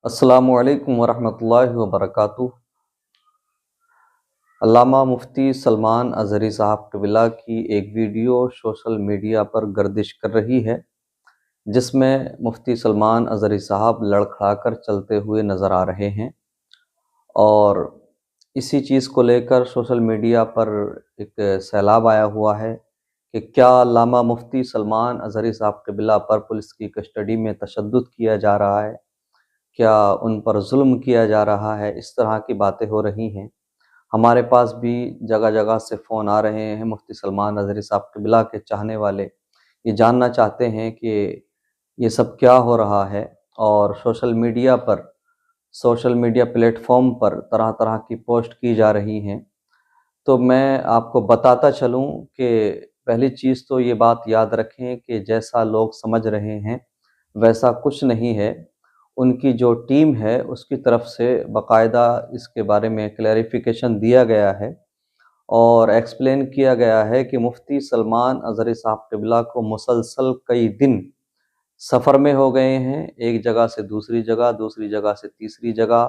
السلام علیکم ورحمۃ اللہ وبرکاتہ۔ علامہ مفتی سلمان اظہری صاحب قبلہ کی ایک ویڈیو سوشل میڈیا پر گردش کر رہی ہے، جس میں مفتی سلمان اظہری صاحب لڑکھڑا کر چلتے ہوئے نظر آ رہے ہیں، اور اسی چیز کو لے کر سوشل میڈیا پر ایک سیلاب آیا ہوا ہے کہ کیا علامہ مفتی سلمان اظہری صاحب قبلہ پر پولیس کی کسٹڈی میں تشدد کیا جا رہا ہے، کیا ان پر ظلم کیا جا رہا ہے، اس طرح کی باتیں ہو رہی ہیں۔ ہمارے پاس بھی جگہ جگہ سے فون آ رہے ہیں، مفتی سلمان اظہری صاحب قبلہ کے چاہنے والے یہ جاننا چاہتے ہیں کہ یہ سب کیا ہو رہا ہے، اور سوشل میڈیا پلیٹ فارم پر طرح طرح کی پوسٹ کی جا رہی ہیں۔ تو میں آپ کو بتاتا چلوں کہ پہلی چیز تو یہ بات یاد رکھیں کہ جیسا لوگ سمجھ رہے ہیں ویسا کچھ نہیں ہے۔ ان کی جو ٹیم ہے اس کی طرف سے باقاعدہ اس کے بارے میں کلیریفیکیشن دیا گیا ہے اور ایکسپلین کیا گیا ہے کہ مفتی سلمان اظہری صاحب قبلہ کو مسلسل کئی دن سفر میں ہو گئے ہیں، ایک جگہ سے دوسری جگہ، دوسری جگہ سے تیسری جگہ،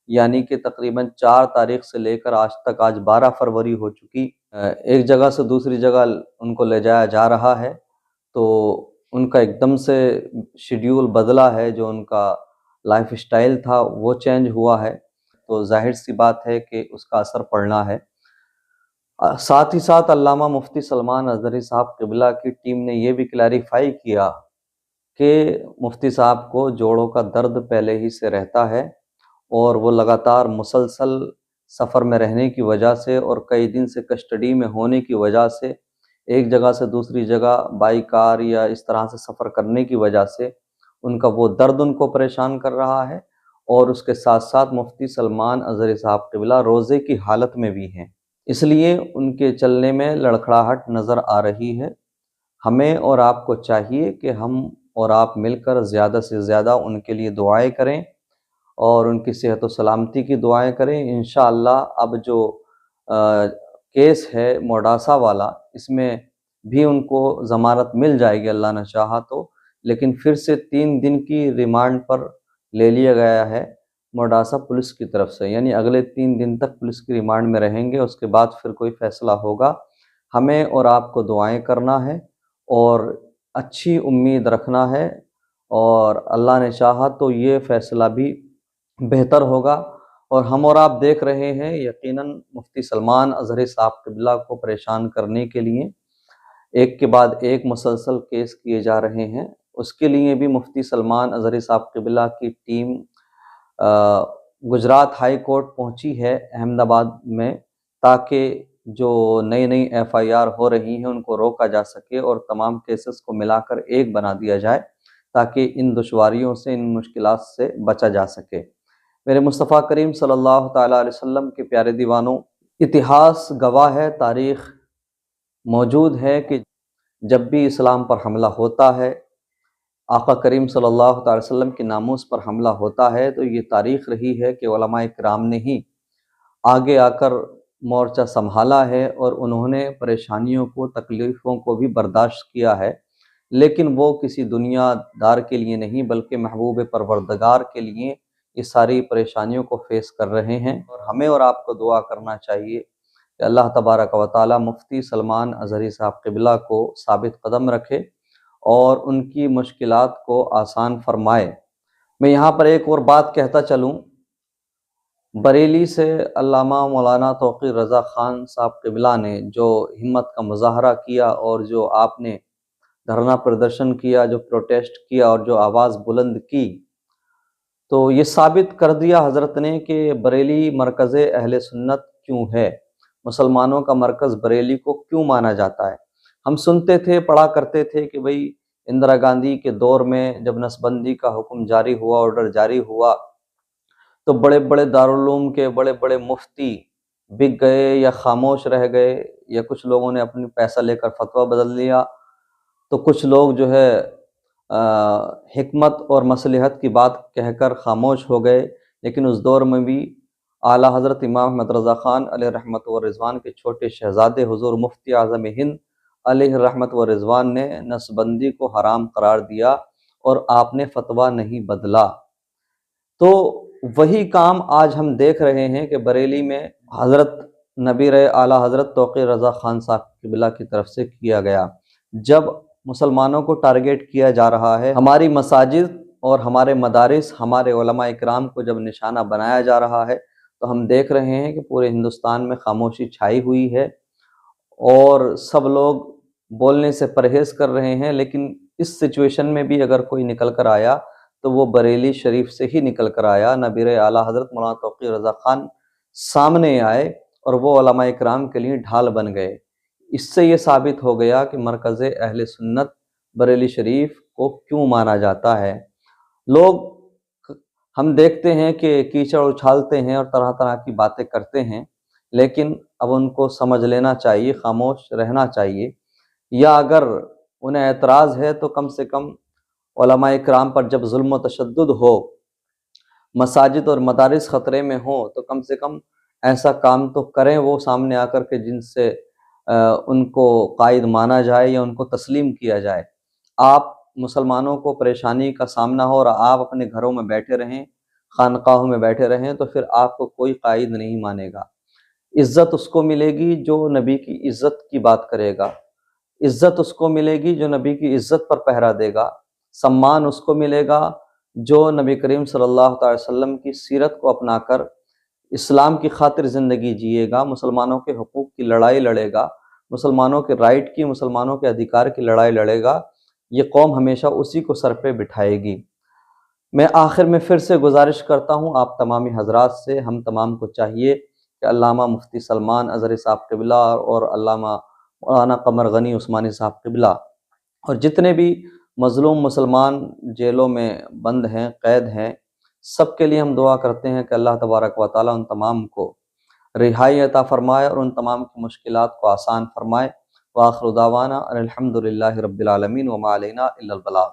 یعنی کہ تقریباً 4 تاریخ سے لے کر آج تک، آج 12 فروری ہو چکی، ایک جگہ سے دوسری جگہ ان کو لے جایا جا رہا ہے۔ تو ان کا ایک دم سے شیڈیول بدلا ہے، جو ان کا لائف سٹائل تھا وہ چینج ہوا ہے، تو ظاہر سی بات ہے کہ اس کا اثر پڑنا ہے۔ ساتھ ہی ساتھ علامہ مفتی سلمان اظہری صاحب قبلہ کی ٹیم نے یہ بھی کلیریفائی کیا کہ مفتی صاحب کو جوڑوں کا درد پہلے ہی سے رہتا ہے، اور وہ لگاتار مسلسل سفر میں رہنے کی وجہ سے اور کئی دن سے کسٹڈی میں ہونے کی وجہ سے، ایک جگہ سے دوسری جگہ بائی کار یا اس طرح سے سفر کرنے کی وجہ سے ان کا وہ درد ان کو پریشان کر رہا ہے، اور اس کے ساتھ ساتھ مفتی سلمان اظہری صاحب قبلہ روزے کی حالت میں بھی ہیں، اس لیے ان کے چلنے میں لڑکھڑاہٹ نظر آ رہی ہے۔ ہمیں اور آپ کو چاہیے کہ ہم اور آپ مل کر زیادہ سے زیادہ ان کے لیے دعائیں کریں اور ان کی صحت و سلامتی کی دعائیں کریں۔ انشاءاللہ اب جو کیس ہے موڈاسا والا، اس میں بھی ان کو ضمانت مل جائے گی اللہ نے چاہا تو، لیکن پھر سے 3 دن کی ریمانڈ پر لے لیا گیا ہے موڈاسا پولیس کی طرف سے، یعنی اگلے 3 دن تک پولیس کی ریمانڈ میں رہیں گے، اس کے بعد پھر کوئی فیصلہ ہوگا۔ ہمیں اور آپ کو دعائیں کرنا ہے اور اچھی امید رکھنا ہے، اور اللہ نے چاہا تو یہ فیصلہ بھی بہتر ہوگا۔ اور ہم اور آپ دیکھ رہے ہیں یقیناً مفتی سلمان اظہری صاحب قبلہ کو پریشان کرنے کے لیے ایک کے بعد ایک مسلسل کیس کیے جا رہے ہیں۔ اس کے لیے بھی مفتی سلمان اظہری صاحب قبلہ کی ٹیم گجرات ہائی کورٹ پہنچی ہے احمد آباد میں، تاکہ جو نئی نئی FIR ہو رہی ہیں ان کو روکا جا سکے اور تمام کیسز کو ملا کر ایک بنا دیا جائے، تاکہ ان دشواریوں سے، ان مشکلات سے بچا جا سکے۔ میرے مصطفیٰ کریم صلی اللہ تعالیٰ علیہ وسلم کے پیارے دیوانوں، اتہاس گواہ ہے، تاریخ موجود ہے کہ جب بھی اسلام پر حملہ ہوتا ہے، آقا کریم صلی اللہ تعالی وسلم کی ناموس پر حملہ ہوتا ہے، تو یہ تاریخ رہی ہے کہ علماء کرام نے ہی آگے آ کر مورچہ سنبھالا ہے، اور انہوں نے پریشانیوں کو، تکلیفوں کو بھی برداشت کیا ہے، لیکن وہ کسی دنیا دار کے لیے نہیں بلکہ محبوب پروردگار کے لیے یہ ساری پریشانیوں کو فیس کر رہے ہیں۔ اور ہمیں اور آپ کو دعا کرنا چاہیے کہ اللہ تبارک و تعالی مفتی سلمان اظہری صاحب قبلہ کو ثابت قدم رکھے اور ان کی مشکلات کو آسان فرمائے۔ میں یہاں پر ایک اور بات کہتا چلوں، بریلی سے علامہ مولانا توقیر رضا خان صاحب قبلہ نے جو ہمت کا مظاہرہ کیا، اور جو آپ نے دھرنا پردرشن کیا، جو پروٹیسٹ کیا اور جو آواز بلند کی، تو یہ ثابت کر دیا حضرت نے کہ بریلی مرکز اہل سنت کیوں ہے، مسلمانوں کا مرکز بریلی کو کیوں مانا جاتا ہے۔ ہم سنتے تھے، پڑھا کرتے تھے کہ بھئی اندرا گاندھی کے دور میں جب نسل بندی کا حکم جاری ہوا، آرڈر جاری ہوا، تو بڑے بڑے دارالعلوم کے بڑے بڑے مفتی بک گئے یا خاموش رہ گئے، یا کچھ لوگوں نے اپنی پیسہ لے کر فتویٰ بدل لیا، تو کچھ لوگ جو ہے حکمت اور مصلحت کی بات کہہ کر خاموش ہو گئے۔ لیکن اس دور میں بھی اعلیٰ حضرت امام احمد رضا خان علیہ رحمت و رضوان کے چھوٹے شہزادے حضور مفتی اعظم ہند علیہ رحمت و رضوان نے نسل بندی کو حرام قرار دیا، اور آپ نے فتویٰ نہیں بدلا۔ تو وہی کام آج ہم دیکھ رہے ہیں کہ بریلی میں حضرت نبی اعلیٰ حضرت توقیر رضا خان صاحب قبلہ کی طرف سے کیا گیا۔ جب مسلمانوں کو ٹارگیٹ کیا جا رہا ہے، ہماری مساجد اور ہمارے مدارس، ہمارے علماء اکرام کو جب نشانہ بنایا جا رہا ہے، تو ہم دیکھ رہے ہیں کہ پورے ہندوستان میں خاموشی چھائی ہوئی ہے اور سب لوگ بولنے سے پرہیز کر رہے ہیں۔ لیکن اس سچویشن میں بھی اگر کوئی نکل کر آیا تو وہ بریلی شریف سے ہی نکل کر آیا۔ نبی اعلیٰ حضرت مولانا توقیر رضا خان سامنے آئے اور وہ علماء اکرام کے لیے ڈھال بن گئے۔ اس سے یہ ثابت ہو گیا کہ مرکز اہل سنت بریلی شریف کو کیوں مانا جاتا ہے۔ لوگ ہم دیکھتے ہیں کہ کیچڑ اچھالتے ہیں اور طرح طرح کی باتیں کرتے ہیں، لیکن اب ان کو سمجھ لینا چاہیے، خاموش رہنا چاہیے، یا اگر انہیں اعتراض ہے تو کم سے کم علماء اکرام پر جب ظلم و تشدد ہو، مساجد اور مدارس خطرے میں ہوں، تو کم سے کم ایسا کام تو کریں وہ سامنے آ کر کے جن سے ان کو قائد مانا جائے یا ان کو تسلیم کیا جائے۔ آپ مسلمانوں کو پریشانی کا سامنا ہو اور آپ اپنے گھروں میں بیٹھے رہیں، خانقاہوں میں بیٹھے رہیں، تو پھر آپ کو کوئی قائد نہیں مانے گا۔ عزت اس کو ملے گی جو نبی کی عزت کی بات کرے گا، عزت اس کو ملے گی جو نبی کی عزت پر پہرا دے گا، سمان اس کو ملے گا جو نبی کریم صلی اللہ علیہ وسلم کی سیرت کو اپنا کر اسلام کی خاطر زندگی جیے گا، مسلمانوں کے حقوق کی لڑائی لڑے گا، مسلمانوں کے رائٹ کی، مسلمانوں کے ادھیکار کی لڑائی لڑے گا۔ یہ قوم ہمیشہ اسی کو سر پہ بٹھائے گی۔ میں آخر میں پھر سے گزارش کرتا ہوں آپ تمامی حضرات سے، ہم تمام کو چاہیے کہ علامہ مفتی سلمان اظہری صاحب قبلہ اور علامہ مولانا قمر غنی عثمانی صاحب قبلہ اور جتنے بھی مظلوم مسلمان جیلوں میں بند ہیں، قید ہیں، سب کے لیے ہم دعا کرتے ہیں کہ اللہ تبارک و تعالیٰ ان تمام کو رہائی عطا فرمائے اور ان تمام کی مشکلات کو آسان فرمائے۔ وآخر دعوانا ان الحمد للہ رب العالمین وما علینا الا البلاغ۔